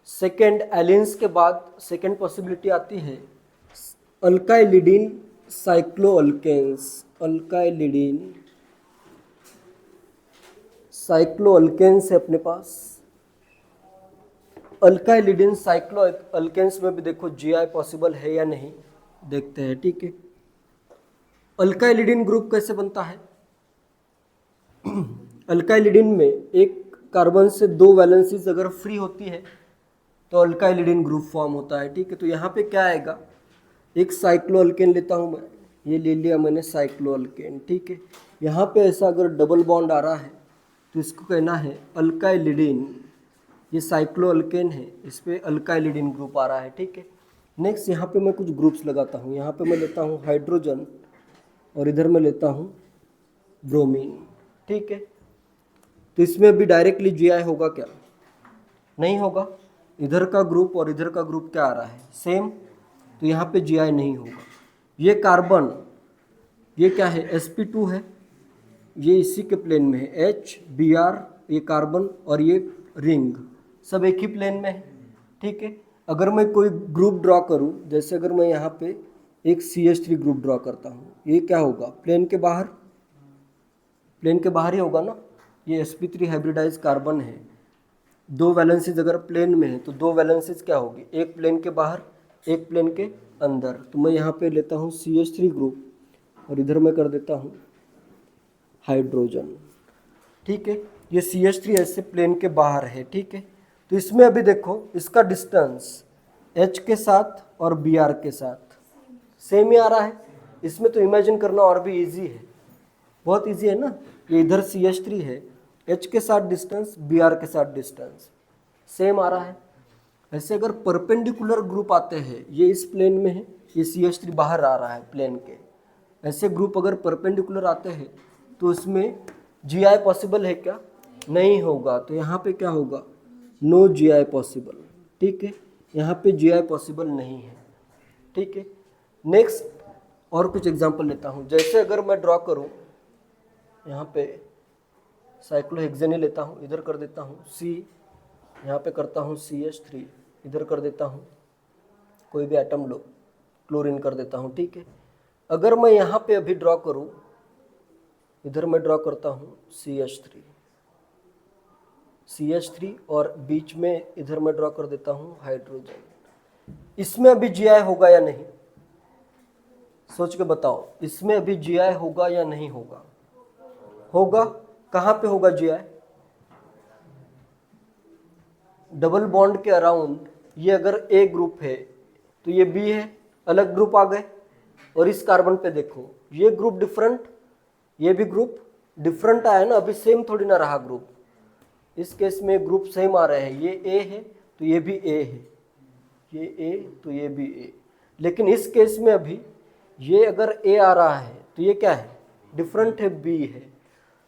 Second एलिन्स के बाद second possibility आती है अल्काइलिडीन साइक्लोअल्केन्स। अल्काइलिडीन साइक्लोअल्केन्स है अपने पास। अल्काइलिडीन साइक्लोअल्केन्स में भी देखो जीआई पॉसिबल है या नहीं, देखते हैं। ठीक है, अल्काइलिडीन ग्रुप कैसे बनता है? अल्काइलिडीन में एक कार्बन से 2 वैलेंसीज अगर फ्री होती है तो अल्काइलिडीन ग्रुप फॉर्म होता है। ठीक है, तो यहाँ पे क्या आएगा, एक साइक्लोअल्केन लेता हूँ मैं, ये ले लिया मैंने साइक्लोअल्केन। ठीक है, यहाँ पे ऐसा अगर डबल बॉन्ड आ रहा है तो इसको कहना है अल्काइलिडीन। ये साइक्लोअल्केन है, इस पर अल्काइलिडीन ग्रुप आ रहा है। ठीक है, नेक्स्ट यहाँ पे मैं कुछ ग्रुप्स लगाता हूँ। यहाँ पे मैं लेता हूँ हाइड्रोजन और इधर मैं लेता हूँ ब्रोमीन। ठीक है, तो इसमें भी डायरेक्टली जीआई होगा क्या? नहीं होगा। इधर का ग्रुप और इधर का ग्रुप क्या आ रहा है? सेम, तो यहाँ पे जीआई नहीं होगा। ये कार्बन, ये क्या है? sp2 है, ये इसी के प्लेन में है, HBr, ये कार्बन और ये रिंग सब एक ही प्लेन में है। ठीक है, अगर मैं कोई ग्रुप ड्रॉ करूँ, जैसे अगर मैं यहाँ पे एक CH3 ग्रुप ड्रॉ करता हूँ, ये क्या होगा? प्लेन के बाहर, प्लेन के बाहर ही होगा ना। ये sp3 हाइब्रिडाइज कार्बन है, 2 वैलेंसीज अगर प्लेन में है तो 2 वैलेंसीज क्या होगी? एक प्लेन के बाहर, एक प्लेन के अंदर। तो मैं यहाँ पे लेता हूँ CH3 ग्रुप और इधर मैं कर देता हूँ हाइड्रोजन। ठीक है, ये CH3 ऐसे प्लेन के बाहर है। ठीक है, तो इसमें अभी देखो इसका डिस्टेंस H के साथ और Br के साथ सेम ही आ रहा है। इसमें तो इमेजिन करना और भी इजी है, बहुत इजी है ना। ये इधर CH3 है, H के साथ डिस्टेंस, Br के साथ डिस्टेंस सेम आ रहा है। ऐसे अगर परपेंडिकुलर ग्रुप आते हैं, ये इस प्लेन में है, ये CH3 बाहर आ रहा है प्लेन के, ऐसे ग्रुप अगर परपेंडिकुलर आते हैं तो इसमें जीआई पॉसिबल है क्या? नहीं होगा। तो यहाँ पे क्या होगा? No GI possible. ठीक है, यहाँ पे जीआई पॉसिबल नहीं है। ठीक है, नेक्स्ट और कुछ एग्जांपल लेता हूँ। जैसे अगर मैं ड्रॉ करूँ, यहाँ पे साइक्लोहेक्सेन ही लेता हूँ, इधर कर देता हूँ C, यहाँ पे करता हूँ CH3, इधर कर देता हूँ कोई भी एटम लो, क्लोरीन कर देता हूँ। ठीक है, अगर मैं यहाँ पे अभी ड्रॉ करूँ, इधर मैं ड्रॉ करता हूँ CH3 और बीच में इधर मैं ड्रॉ कर देता हूँ हाइड्रोजन। इसमें अभी जीआई होगा या नहीं? सोच के बताओ, इसमें अभी जीआई होगा या नहीं होगा? होगा। कहाँ पे होगा जीआई? डबल बॉन्ड के अराउंड। ये अगर ए ग्रुप है तो ये बी है, अलग ग्रुप आ गए। और इस कार्बन पे देखो, ये ग्रुप डिफरेंट, ये भी ग्रुप डिफरेंट आया ना, अभी सेम थोड़ी ना रहा ग्रुप। इस केस में ग्रुप सेम आ रहे हैं, ये ए है तो ये भी ए है, ये ए तो ये भी ए। लेकिन इस केस में अभी ये अगर ए आ रहा है तो ये क्या है? डिफरेंट है, बी है।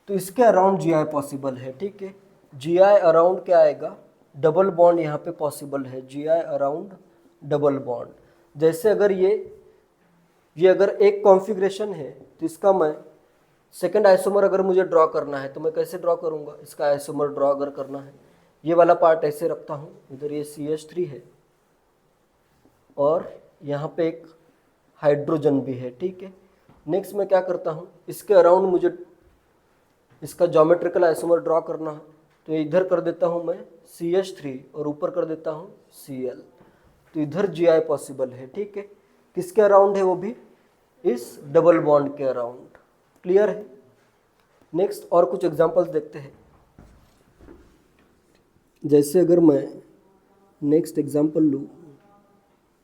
तो इसके अराउंड जीआई पॉसिबल है। ठीक है, जीआई अराउंड क्या आएगा? डबल बॉन्ड यहाँ पे पॉसिबल है, जीआई अराउंड डबल बॉन्ड। जैसे अगर ये अगर एक कॉन्फ़िगरेशन है तो इसका मैं सेकंड आइसोमर अगर मुझे ड्रॉ करना है तो मैं कैसे ड्रॉ करूँगा? इसका आइसोमर ड्रॉ अगर करना है, ये वाला पार्ट ऐसे रखता हूँ, इधर ये CH3 है और यहाँ पे एक हाइड्रोजन भी है। ठीक है, नेक्स्ट मैं क्या करता हूँ, इसके अराउंड मुझे इसका ज्योमेट्रिकल आइसोमर ड्रॉ करना है, तो इधर कर देता हूँ मैं CH3 और ऊपर कर देता हूँ Cl। तो इधर जीआई पॉसिबल है। ठीक है, किसके अराउंड है? वो भी इस डबल बॉन्ड के अराउंड। क्लियर है? नेक्स्ट और कुछ एग्जांपल्स देखते हैं। जैसे अगर मैं नेक्स्ट एग्जांपल लूँ,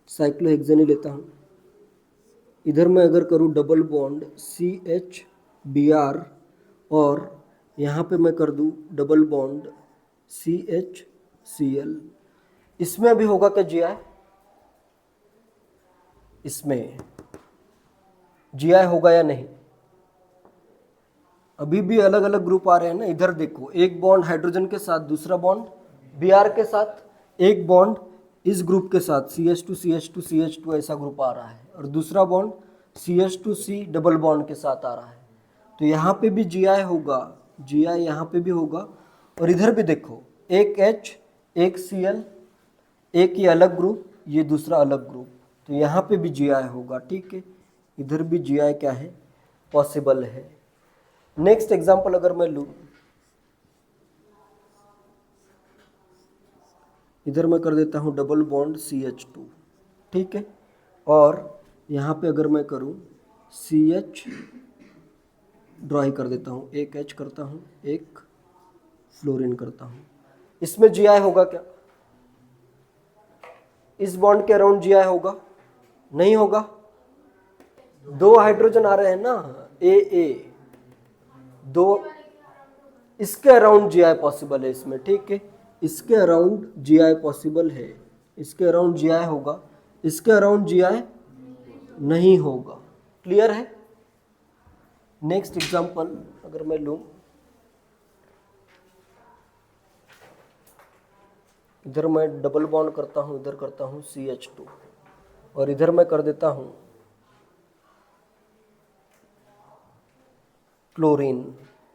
साइक्लोहेक्सेन ही लेता हूँ, इधर मैं अगर करूँ डबल बॉन्ड CH Br और यहाँ पे मैं कर दूँ डबल बॉन्ड CH Cl, इसमें अभी होगा क्या जीआई? इसमें जीआई होगा या नहीं? अभी भी अलग अलग ग्रुप आ रहे हैं ना। इधर देखो, एक बॉन्ड हाइड्रोजन के साथ, दूसरा बॉन्ड Br के साथ, एक बॉन्ड इस ग्रुप के साथ CH2 CH2 CH2 ऐसा ग्रुप आ रहा है, और दूसरा बॉन्ड CH2C डबल बॉन्ड के साथ आ रहा है। तो यहाँ पे भी जीआई होगा, जीआई यहाँ पे भी होगा। और इधर भी देखो, एक H, एक Cl, एक ये अलग ग्रुप, ये दूसरा अलग ग्रुप, तो यहाँ पे भी जी आई होगा, ठीक है। इधर भी जी आई क्या है, पॉसिबल है। नेक्स्ट एग्जाम्पल अगर मैं लूँ, इधर मैं कर देता हूँ डबल बॉन्ड CH2, ठीक है। और यहाँ पे अगर मैं करूँ CH ड्रॉ ही कर देता हूँ, एक H करता हूँ, एक फ्लोरीन करता हूँ। इसमें जी आई होगा क्या? इस बॉन्ड के अराउंड जी आई होगा? नहीं होगा। दो हाइड्रोजन आ रहे हैं ना, ए दो, इसके अराउंड जी आई पॉसिबल है इसमें, ठीक है। इसके अराउंड जी आई पॉसिबल है, इसके अराउंड जी आई होगा, इसके अराउंड जी आई नहीं होगा। क्लियर है? नेक्स्ट एग्जांपल अगर मैं लूं, इधर मैं डबल बॉन्ड करता हूं, इधर करता हूं CH2 और इधर मैं कर देता हूं क्लोरीन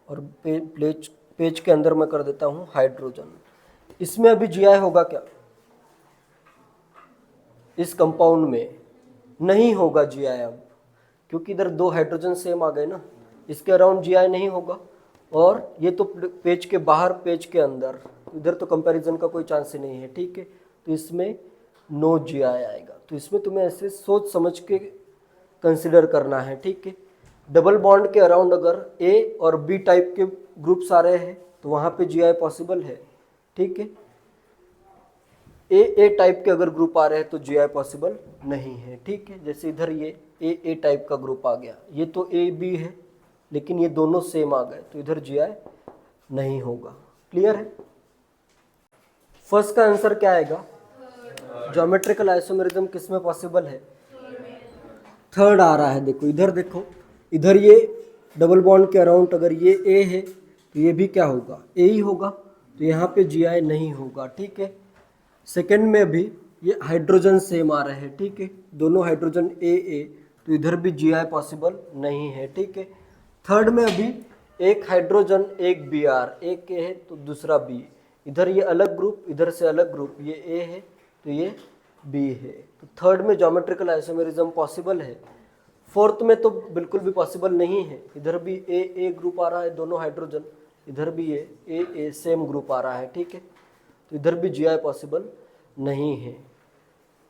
और पेज के अंदर मैं कर देता हूं हाइड्रोजन। इसमें अभी जी आई होगा क्या? इस कंपाउंड में नहीं होगा जी आई अब, क्योंकि इधर दो हाइड्रोजन सेम आ गए ना, इसके अराउंड जी आई नहीं होगा। और ये तो पेज के बाहर, पेज के अंदर, इधर तो कंपैरिजन का कोई चांस ही नहीं है, ठीक है। तो इसमें नो जी आई आएगा। तो इसमें तुम्हें ऐसे सोच समझ के कंसिडर करना है, ठीक है। डबल बॉन्ड के अराउंड अगर ए और बी टाइप के ग्रुप्स आ रहे हैं तो वहाँ पे जी आई पॉसिबल है, ठीक है। ए टाइप के अगर ग्रुप आ रहे हैं तो जी आई पॉसिबल नहीं है, ठीक है। जैसे इधर ये ए टाइप का ग्रुप आ गया, ये तो ए बी है लेकिन ये दोनों सेम आ गए, तो इधर जी आई नहीं होगा। क्लियर है? फर्स्ट का आंसर क्या आएगा? ज्योमेट्रिकल आइसोमेरिज्म किस में पॉसिबल है? थर्ड आ रहा है। देखो इधर, देखो इधर ये डबल बॉन्ड के अराउंड अगर ये ए है तो ये भी क्या होगा, ए ही होगा, तो यहाँ पे जी आई नहीं होगा, ठीक है। सेकेंड में भी ये हाइड्रोजन सेम आ रहे हैं, ठीक है, दोनों हाइड्रोजन ए, तो इधर भी जी आई पॉसिबल नहीं है, ठीक है। थर्ड में अभी एक हाइड्रोजन एक बी आर, एक ए है तो दूसरा बी, इधर ये अलग ग्रुप, इधर से अलग ग्रुप, ये ए है तो ये बी है, तो थर्ड में ज्योमेट्रिकल आइसोमेरिज्म पॉसिबल है। फोर्थ में तो बिल्कुल भी पॉसिबल नहीं है, इधर भी ए ग्रुप आ रहा है दोनों हाइड्रोजन, इधर भी ये ए सेम ग्रुप आ रहा है, ठीक है, तो इधर भी जी आई पॉसिबल नहीं है।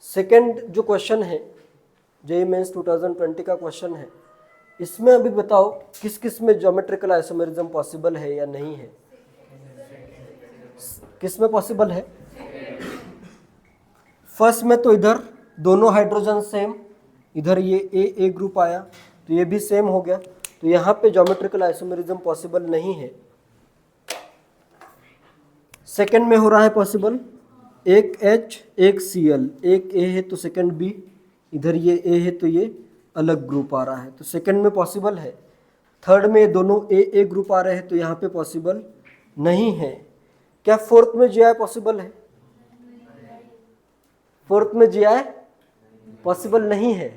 सेकेंड जो क्वेश्चन है जेईई मेंस 2020 का क्वेश्चन है, इसमें अभी बताओ किस किस में ज्योमेट्रिकल आइसोमेरिज्म पॉसिबल है या नहीं है? किस में पॉसिबल है? फर्स्ट में तो इधर दोनों हाइड्रोजन सेम, इधर ये ए ग्रुप आया तो ये भी सेम हो गया, तो यहाँ पे ज्योमेट्रिकल आइसोमेरिज्म पॉसिबल नहीं है। सेकेंड में हो रहा है पॉसिबल, एक H एक Cl, एक A है तो सेकेंड B, इधर ये A है तो ये अलग ग्रुप आ रहा है, तो सेकेंड में पॉसिबल है। थर्ड में ये दोनों ए ग्रुप आ रहे हैं तो यहाँ पे पॉसिबल नहीं है। क्या फोर्थ में जी आई पॉसिबल है? फोर्थ में जी आई पॉसिबल नहीं है।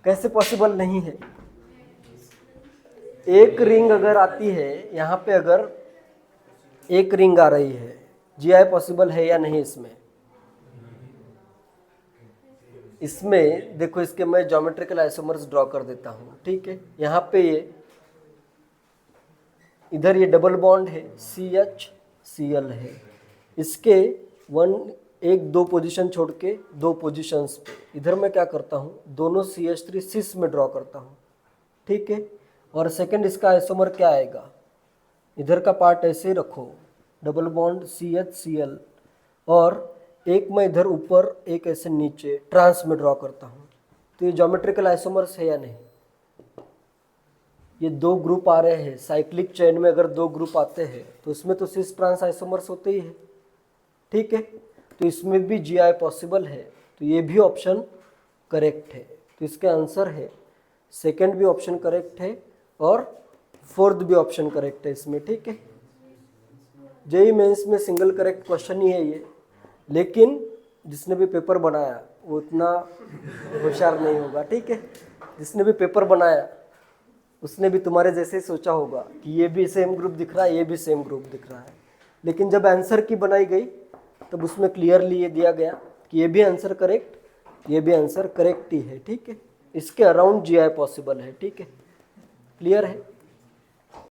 कैसे पॉसिबल नहीं है? एक रिंग अगर आती है, यहाँ पे अगर एक रिंग आ रही है, जी आई पॉसिबल है या नहीं इसमें? इसमें देखो, इसके मैं ज्योमेट्रिकल आइसोमर्स ड्रॉ कर देता हूँ, ठीक है। यहाँ पे ये इधर ये डबल बॉन्ड है, CH Cl है, इसके एक दो पोजीशन छोड़ के दो पोजीशंस पे इधर मैं क्या करता हूँ, दोनों CH3 सिस में ड्रॉ करता हूँ, ठीक है। और सेकंड इसका आइसोमर क्या आएगा, इधर का पार्ट ऐसे रखो, डबल बॉन्ड CH Cl, और एक मैं इधर ऊपर एक ऐसे नीचे ट्रांस में ड्रॉ करता हूँ, तो ये ज्योमेट्रिकल आइसोमर्स है या नहीं? ये दो ग्रुप आ रहे हैं, साइक्लिक चेन में अगर दो ग्रुप आते हैं तो इसमें तो सिस ट्रांस आइसोमर्स होते ही है, ठीक है। तो इसमें भी जी आई पॉसिबल है, तो ये भी ऑप्शन करेक्ट है। तो इसका आंसर है सेकंड भी ऑप्शन करेक्ट है और फोर्थ भी ऑप्शन करेक्ट है इसमें, ठीक है। जेईई मेंस में सिंगल करेक्ट क्वेश्चन ही है ये, लेकिन जिसने भी पेपर बनाया वो उतना होशियार नहीं होगा, ठीक है। जिसने भी पेपर बनाया उसने भी तुम्हारे जैसे ही सोचा होगा कि ये भी सेम ग्रुप दिख रहा है, ये भी सेम ग्रुप दिख रहा है, लेकिन जब आंसर की बनाई गई तब उसमें क्लियरली ये दिया गया कि ये भी आंसर करेक्ट, ये भी आंसर करेक्ट ही है, ठीक है। इसके अराउंड जीआई पॉसिबल है, ठीक है, क्लियर है।